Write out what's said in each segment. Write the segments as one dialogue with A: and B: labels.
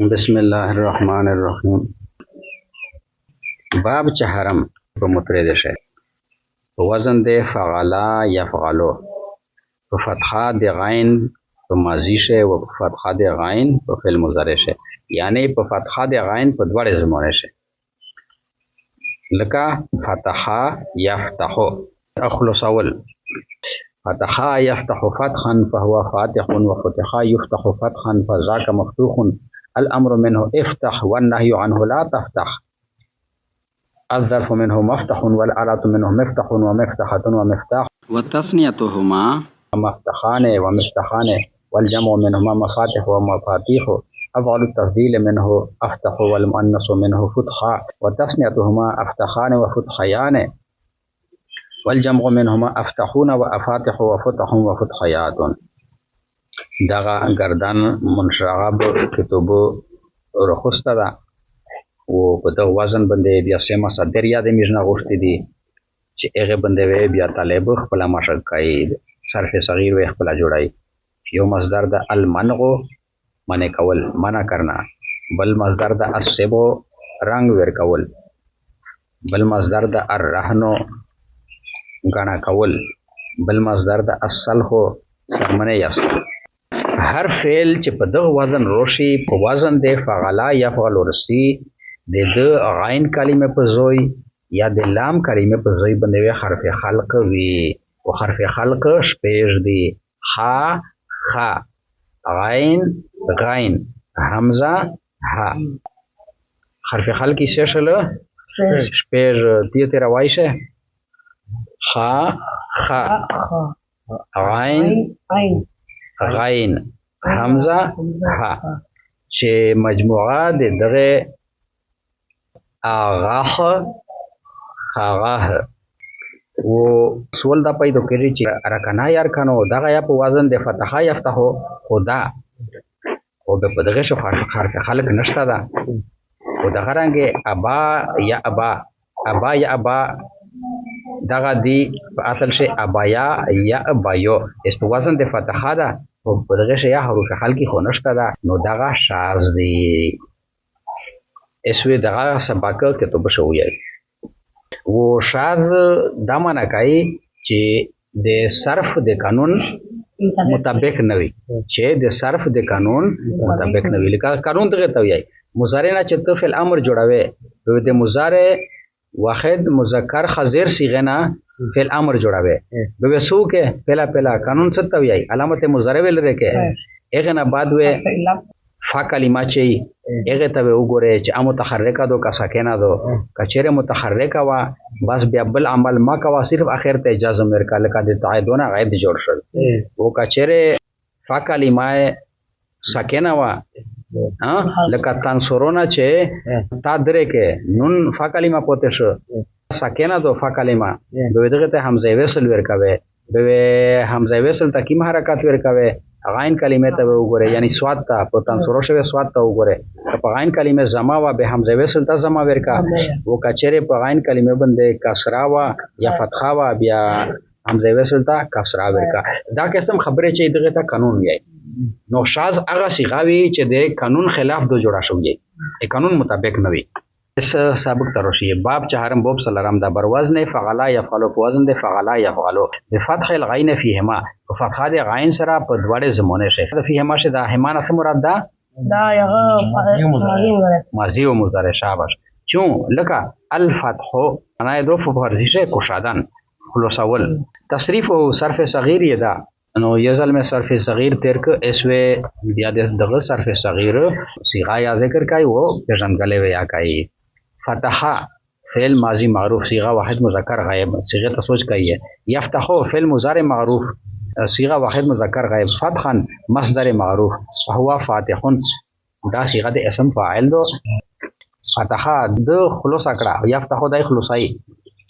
A: بسم الله الرحمن الرحیم. باب چهارم په مترید شه په وزن د فعلا یفعلو، په فتحه د غین په ماضی شه او په فتحه د غین په فعل مضارع شه، یعنی په فتحه د غین په دوړ زمونه شه، لکه فتحه یفتحو اخلصول. فتحه یفتح فتحا فهو فاتح وفتح یفتح فتحا فذاك مفتوح. الامر منه افتح والنهي عنه لا تفتح. الظرف منه مفتح والآلة منه مفتح ومفتحة ومفتاح وتثنيتهما مفتحان ومفتحان والجمع منهما مفاتح ومفاتيح. أفعل التفضيل منه أفتح والمؤنث منه فتحا وتثنيتهما أفتحان وفتحيان والجمع منهما أفتحون وأفاتح وفتح وفتحيات. دغه گردن منشعب کتابو رخصته ده او په دغه وزن باندې بیا سه مصادر یاد میژنه غوښتي دي چې هغه باندې بیا طالب خپل مشق کوي، صرف صغیر و خپل جوړای. یو مصدر د المنع منع کول، منع کرنا، بل مصدر د السبو رنگ ور کول، بل مصدر د الرهن غنا کول، بل مصدر د الصلح سرمنه یاست. هر فعل چې په دغه وزن روشي په وزن د فعلا یفعل ورسی د غین کلمه په زوی یا د لام کلمه په زوی باندې حرف خلق وي، او حرف خلق شپږ دي: ح، خ، غین، غین، حمزه، ح. حرف خلق یې څه شله؟ شپږ دي. تیر وایشه: ح، خ، غین، غین، حمزه، ح، چې مجموعه د دغه اغاخ خاغه و سوال دا پیدا کړي چې ارکانه یارکانو دغه یا په وزن د فتحه یفتحو خدا او په دغه شو حرف خلق نشته ده، او دغه رنګ ابا یا ابا، ابا یا ابا دغه دی په اصل شي ابایا یا ابایو اس په وزن د فتحه ده او په دغه شي یا حروف خلقی خو نشته ده، نو دغه شاذ دی. اسوی دغه سبق کتاب شوی و شاذ دا معنی کوي چې د صرف د قانون مطابق نه وي، چې د صرف د قانون مطابق نه وي. لکه قانون دغه ته وایي مضارع نه چې ته فعل امر جوړوي، د مضارع واحد مذکر حاضر صيغه نه فعل امر جوړاوي به وسو کې پهلا قانون څه ته وایي علامت مضارع ول لري هغه نه بعد و فا کلمه چې هغه ته وګوره چې ا متحرکه دو کا ساکنه دو کچره متحرکه وا بس بیا بل عمل ما کا صرف اخر ته اجازه مرکا لکه د تعیدونه غید جوړ شول او کچره فا کلمه ساکنه وا لکه تنصرونه چې تا درې کې نون فا کلمه پوتې شو ساکنه دو فا کلمه به دغه ته حمزه وصل ورکوي، به حمزه وصل ته کیم حرکت ورکوي غین کلمه ته وګوره، یعنی سواد ته په تنصرو شوی سواد ته وګوره، په غین کلمه زما وا به حمزه وصل ته زما ورکا او کچره په غین کلمه باندې کسرا وا یا فتحه وا بیا حمزه وصل ته کسرا ورکا. دا قسم خبره چې دغه ته قانون وي. نو شاذ هغه صيغه چې د قانون خلاف دو جوړه شوی، ای قانون مطابق نه وي. اس سابق ترشی باب چهارم باب سلام دا بر وزن فعلا یفعلو په وزن د فعلا یفعلو بفتح الغین فیهما په فتحه د غین سره په دوړې زمونه شي. فیهما شه د همان څه مراد ده؟
B: دا یغه
A: ماضی و مضارع. شاباش. چون لکه الفتح انا دو فرضی شه کوشادن خلاصول. تصریف او صرف صغیر یدا نو یزل میں صرف صغیر تیر که اسوی بیا دغه صرف صغیر صیغه یا ذکر کای وہ پیژنګلې ویا کای. فتحه فعل ماضی معروف صیغه واحد مذکر غائب صیغه ته سوچ کایه. یفتحو فعل مضارع معروف صیغه واحد مذکر غائب. فتحا مصدر معروف هو فاتحون دا صیغه د اسم فاعل دو. فتحه د خلاص کړه یفتحو دای خلاصای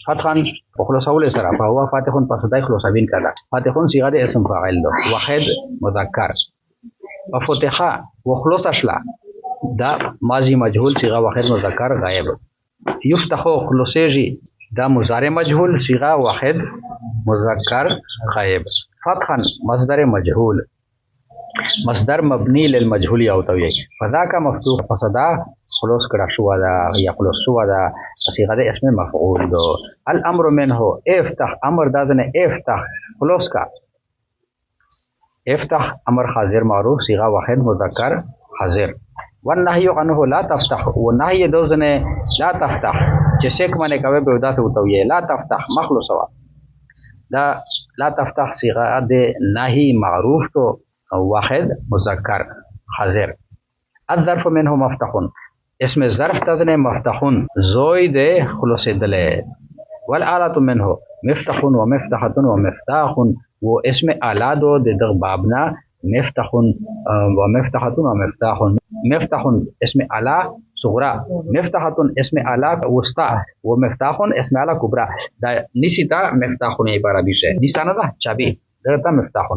A: فتحا وخلاصول سره فهو فاتحون پس دای خلاصابین کړه. فاتحون صيغه د اسم فاعل ده واحد مذکر. وفتحا وخلاص اشلا دا ماضی مجهول صيغه واحد مذکر غائب. یفتحو خلاصيجي دا مضارع مجهول صيغه واحد مذکر غائب. فتحا مصدر مجهول مصدر مبني للمجهول يوتوي فذاك مفتوح فصدا خلوص كده شو هذا يخلص شو هذا صيغة اسم مفعول دو الأمر منه افتح أمر دادنا افتح خلوص کا افتح أمر حاضر معروف صيغة واحد مذكر حاضر والنهي عنه لا تفتح والنهي دوزنه لا تفتح جسك معنی کوي به ودا ته لا تفتح مخلوص وا دا لا تفتح صيغه د نهي معروف تو واحد مذكر حاضر الظرف منه مفتح اسم ظرف تدنه مفتح زوید خلوص دله والآلة منه مفتح ومفتحة ومفتاح واسم آلة دو دغ بابنا مفتح ومفتحة ومفتاح مفتح اسم آلة صغرى مفتحة اسم آلة وسطى ومفتاح اسم آلة كبرى دا نسيتا مفتاح عبارة بشه نسانا دا چابي دغتا مفتاح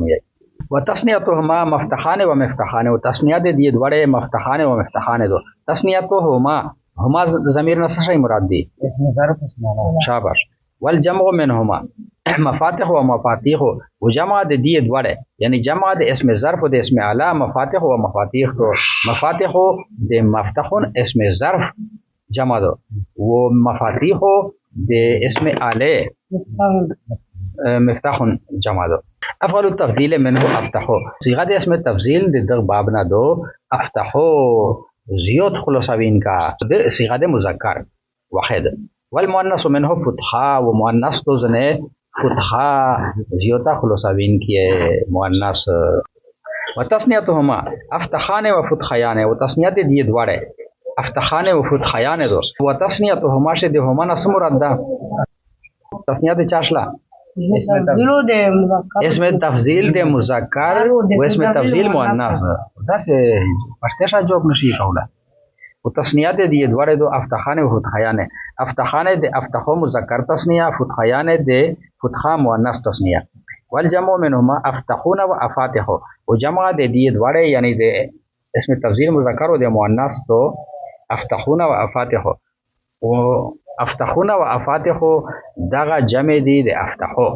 A: وتسنيتهما مفتحان ومفتحان وتسنية دي دوڑے مفتحان ومفتحان دو تسنيتهما هما ضمير نصر مراد دي اسم ظرف اسم آلة شاباش والجمع منهما مفاتح و مفاتيح وجمع د دې دوړه یعنی جمع د اسم ظرف او د اسم اعلی مفاتح و مفاتيح تو مفاتح د مفتح اسم ظرف جمع دو و مفاتيح د اسم اعلی مفتاح جمع دو افعل التفضيل منه افتح صيغه د اسم تفضيل د دغ بابنا دو افتح زيوت خلاصوین کا د صيغه د مذکر واحد والمؤنث منه فتحا ومؤنث تو زنه فتحا زیوتا خلوصاوین کی مؤنث وتسنیتهما افتحان و فتحیان و تسنیت دی دواړه افتحان و فتحیان دو وتسنیتهما شه د هما نس مراد ده تسنیت چاشلا اسم تفضیل د مذکر و اسم تفضیل مؤنث دا څه پښتو جواب نشي کوله وتصنيات دي دوړې دو افتحان او فتحيان افتحان دي افتحو مذکر تصنیه فتحيان دي فتحا مؤنث تصنیه والجمع منهما افتحون و افاتح وجمع دي دوړې یعنی دي اسم تفضیل مذکر او دي مؤنث تو افتحون و افاتح و افتحون و افاتح دغه جمع دي د افتحو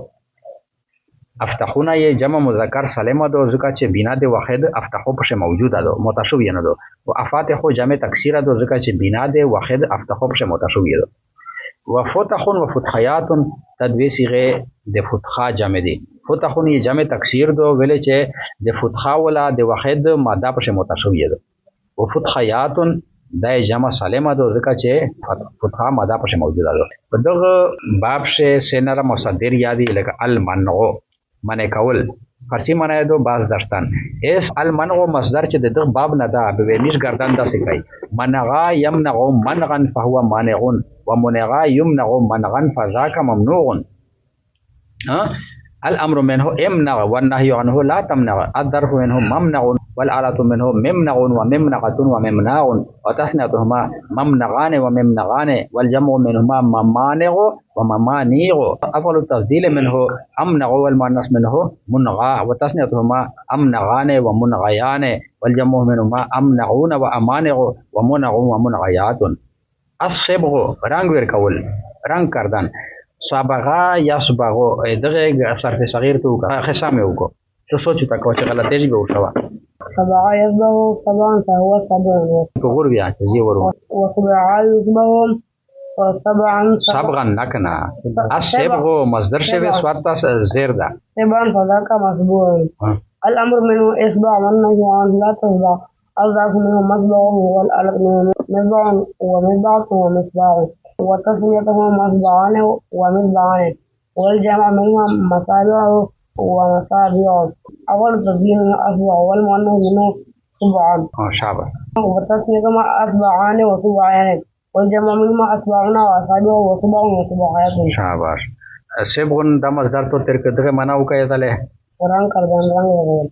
A: افتحونا یہ جمع مذکر سالم دو ذکا چه بنا دے واحد افتحو پش موجود دو متشوی نه دو و افاتحو جمع تکسیر دو ذکا چه بنا دے واحد افتحو پش متشوی دو و فتحون و فتحیات تدوی صیغه د فتحا جمع دی فتحون یہ جمع تکسیر دو ویلے چه د فتحا ولا د واحد ماده پش متشوی دو و فتحیات دا جمع سالم دو ذکا چه فتحا ماده پش موجود دو دغه باب شه سنر مصدر یادی لکه المنع منع کول فارسی منع دو باز داشتن اس المنع مصدر چې د باب نه دا به ویمیش گردان دا سکی منغا یمنع منغا فهو مانع ومنغا یمنع منغا فذاك ممنوع الامر منه امنع والنهي عنه لا تمنع الظرف منه ممنع والآلة منه ممنع وممنعة وممناع وتثنيتهما ممنعان وممنعان والجمع منهما ممانع وممانيع أفعل التفضيل منه أمنع والمؤنث منه منغى وتثنيتهما أمنعان ومنغيان والجمع منهما أمنعون وأمانع ومنع ومنغيات الصبغ رنگ ورکول رنگ کردن صبغا یصبغو دغه صرف صغیر تو خصامه وکړو تو سوچ تا کو چې غلطی به وشوا
B: صبغا يصبغ صبغا فهو صبغ
A: وګور بیا چې زی ورو
B: وصبغا يصبغ صبغا
A: صبغا نکنا الصبغ مصدر شوی سوارتا زیر ده
B: صبغا فذاك مصبوغ الامر منه اصبع والنهي عنه لا تصبع الظرف منه مصبغ والآلة منه مصبع ومصبع ومصباغ وتسميتهما مصبعان ومصبعان والجمع منهما مصابع ومصابع أول تسمية أصبع والمؤنث منه صبعان
A: شابه
B: وتسميتهما أصبعان وصبعان والجمع منهما أصبعون وأصابع وصبع وصبعات
A: شابه صبغن دا مصدر تو تیر کدغه معنا وکای زله
B: قرآن کردن رنگ لګول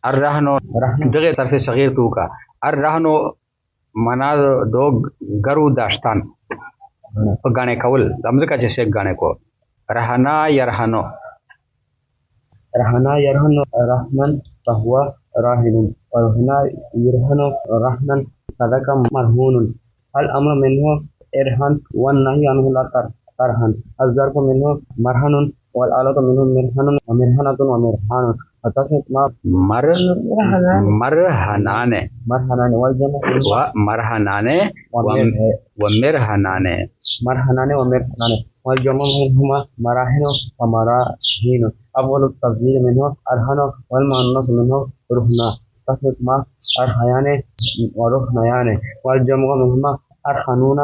A: الرهنو دغه صرف صغیر تو کا الرهنو معنا دو ګرو داشتان په غاڼه کول دمځکه چې څه غاڼه کو رهنا يرهنو
C: رحمن فهو راهن ورهنا يرهن رحمن فذاك مرهون الامر منه ارهن والنهي عنه لا ترهن الظرف منه مرهن والآلة منه مرهن ومرهنة ومرهان فتحت ما
A: مرهنانه
C: مرهنان والجمع
A: ومرهنان ومرهنان
C: مرهنان ومرهنان والجمع منهما مراهن ومراهين. أول التفضيل منه أرهن والمؤنث منه رهنا. فتحت ما أرهيان ورهنيان والجمع منهما أرهنون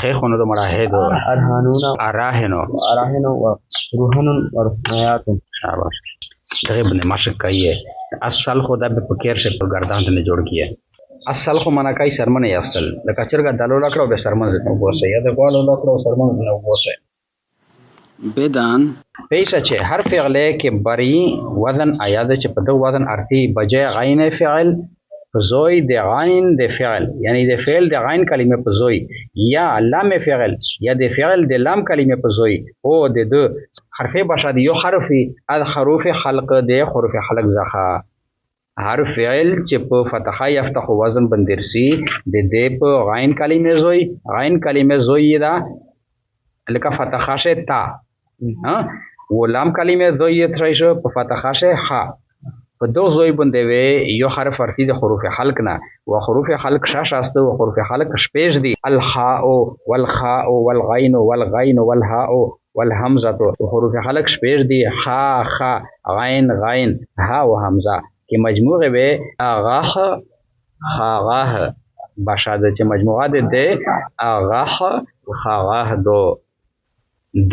A: خيخون دو مراهد
C: أرهنون
A: أراهن
C: ورهن ورهنيات.
A: शाबाश दगे बने माशक कहिए असल खुदा बे पकेर से गर्दान ने जोड़ किया असल को मना कई शर्मन है अफसल द कचर का दलो लकड़ो बे शर्मन से वो से या द गोलो लकड़ो शर्मन ने वो से बेदान पेश है हर फि'ले के बरी वजन आयाद च पदो वजन अर्थी बजे गाइन फि'ल فزوي د غين د فعل يعني د فعل د غين کلمه په زوي یا لام فعل یا د فعل د لام کلمه په زوي او د حرف بشد یو حرفي از حروف خلق د حروف خلق زخه هر فعل چې په فتحه یفتح وزن بندرسي د دې په غین کلمه زوي غین کلمه زوي دا لکه فتحه شه تا ها و لام کلمه زوي ترایشه په فتحه شه ها په دو زوی باندې وی یو حرف ارتی د حروف حلق نه و حروف حلق شاشاسته و حروف حلق شپیش دی الحاء والخاء والغين والغين والهاء والهمزه و حروف حلق شپیش دی ها خا غین غین ها و همزه کی مجموعه به اغاخ خاغاه بشاده چې مجموعه ده اغاخ خاغاه دو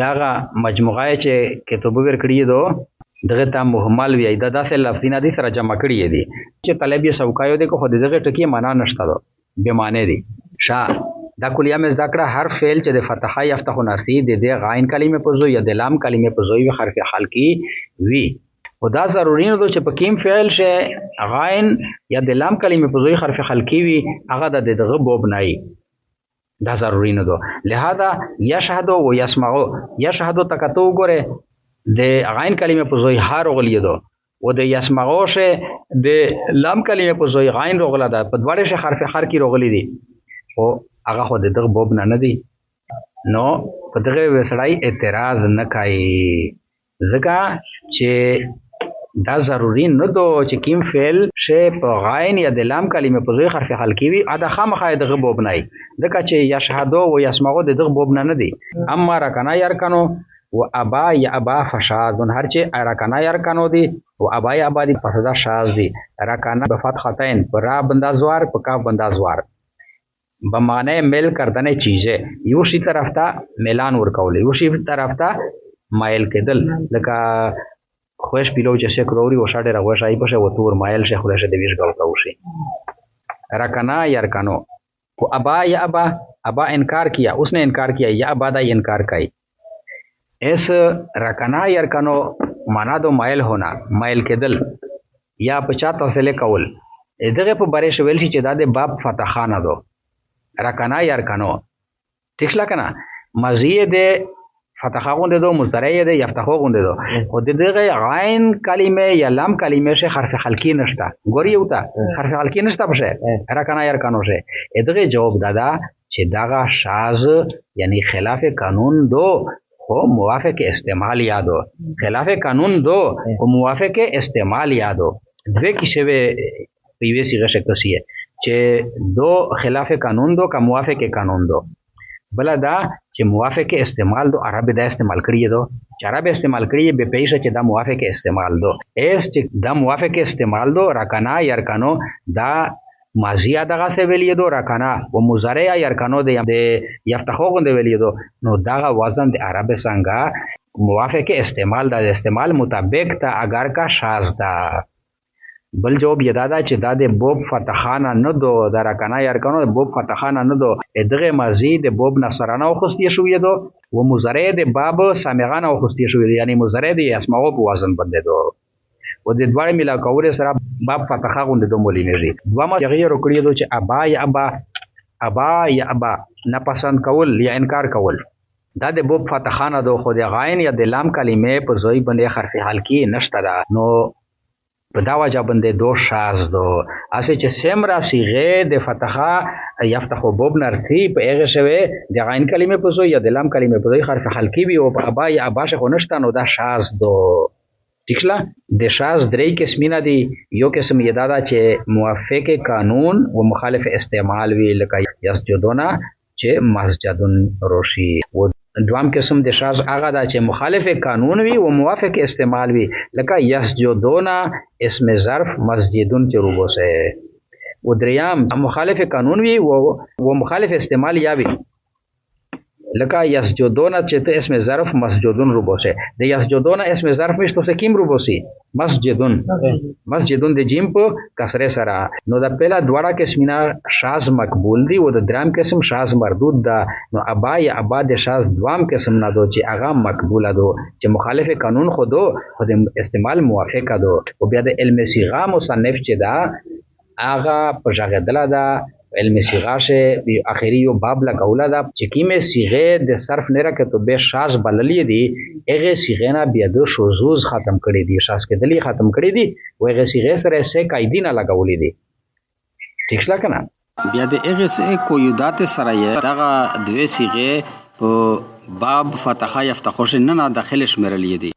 A: دغه مجموعه چې کتابو ورکړی دو دغه ته محمل وی دا داسې لفظونه دي سره جمع کړی دي چې طلب یې سوکایو دي کو خو دغه ټکی معنا نشته دو به معنی دي شا دا کلیه مې ذکر هر فعل چې د فتحه یفتح نرسی د غین کلمه په زو یا د لام کلمه په زو حرف حلقی وی خدا ضروری نه دو چې په کیم فعل شه غین یا د لام کلمه په زو حرف حلقی وی هغه د دغه بوب نه دا ضروری نه دو لہذا یشهدو و یسمعو یشهدو تکتو ګوره د غین کلمه په زوی ها رغلی دو و د یسمعو شه د لام کلمه په زوی غین رغلا ده په دواړه شه حرف حر کی رغلی دي او هغه خو دغه بوب نه دی نو په دغه وسړی اعتراض نه کوي ځکه چې دا ضروری نه دو چې کیم فعل شه په غین یا د لام کلمه په زوی حرف حلقی وي ادا خامخا دغه بوب نه ځکه چې یشهدو و یسمعو دغه بوب نه دی اما رکنا یرکنو و ابا یا ابا فشاذ هر چه رکنا یرکنو دی و ابا یا ابا دی فسدا شاذ دی رکنا بفتحتین را بندازوار په کاف بندازوار بمانه میل کردن چیزه یو شی طرف ته میلان ورکول یو شی طرف ته مایل کېدل لکه خوش پیلو چې سکروري و شاډه راغوي شای په شو تور مایل شه خو شه د ویش غلطه وشي رکنا یرکنو و ابا یا ابا انکار کیا اس نے انکار کیا یا ابا دا انکار کای ایس رکنا یرکنو معنا دو مایل ہونا مایل کېدل یا پچا توسله کول دغه په باره شویل چې دا د باب فتحانه دو رکنا یرکنو ٹھیک شلا کنه مزیه د فتحه غونډه دو مضارع د یفتحو غونډه دو خو دغه غین کلمه یا لام کلمه شه حرف حلقی نشتا ګوري وتا حرف حلقی نشتا بشه رکنا یرکنو شه دغه جواب دادا چې داغه شاذ یعنی خلاف قانون دو و موافق استعمال یادو خلاف قانون دو و موافق استعمال یادو دوی کیسه به پیوی سیغه شکلسیه چې دو خلاف قانون دو کا موافق قانون دو بلا دا چې موافق استعمال دو عرب دا استعمال کړی دو چې عرب استعمال کړی به پیښه چې دا موافق استعمال دو اس چې دا موافق استعمال دو رکنا یرکنو دا ماضی دغه څه ویلی دو رکنا و مضارع یرکنو د یفتحو غوند ویلی دو نو دغه وزن د عرب څنګه موافق استعمال د استعمال مطابق تا اگر کا شاذ دا بل جواب یدا دا چې دا د بوب فتحانه نه دو د رکنا یرکنو د بوب فتحانه نه دو دغه ماضی د بوب نصرانه او خستی شوې دو و مضارع د باب سامغانه او خستی شوې یعنی مضارع د اسماء په وزن باندې دو و د دوړ ملا کوره سره باب فتحه غوند د مولینری دوما غیر کړی دو چې ابا یا ابا ناپسند کول یا انکار کول دا د بوب فتحانه دو خو د غین یا د لام کلمه په زوی باندې حرف حلقی نشته دا نو په دا وجه باندې دو شاذ دو اسه چې سمرا صيغه د فتحه یفتح بوب نرتی په هغه شوی د غین کلمه په زوی یا د لام کلمه په زوی حرف حلقی وي او په ابا یا ابا شخه نشته نو دا شاذ دو ٹھیک شلا د شاز درې قسمونه دي یو قسم یې دا ده چې موافق قانون و مخالف استعمال وي لکه یسجدونه چې مسجدون روشي و دوام قسم د شاز هغه ده چې مخالف قانون وي و موافق استعمال وي لکه یسجدونه اسم ظرف مسجدون چې روبوسه و دریام مخالف قانون وي و مخالف استعمال یا وي لکه یسجدونه چې ته اسم ظرف مسجدون روبوسه د یسجدونه اسم ظرف مشتو سے کیم روبوسی مسجدون د جیم په کسره سره نو د پهلا دواړه قسمونه شاز مقبول دي او د درام قسم شاز مردود ده نو ابا یا ابا د شاز دوام قسم نه دو چې هغه مقبوله دو چې مخالف قانون خودو خود استعمال موافقه دو او بیا د علم صیغه مصنف چې دا هغه په ژغدله ده علم صیغه شه اخری یو باب لګوله ده چې کیمه صیغه د صرف نه راکته به شاز بللې دي هغه صیغه نه بیا د شذوذ ختم کړي دي شاز کېدلی ختم کړي دي او هغه صیغه سره سه قاعده نه لګولې دي ٹھیک شلا کنه
D: بیا د هغه سه قیودات سره یې دغه دوه صیغه په باب فتح یفتح نه داخله شمرلې دي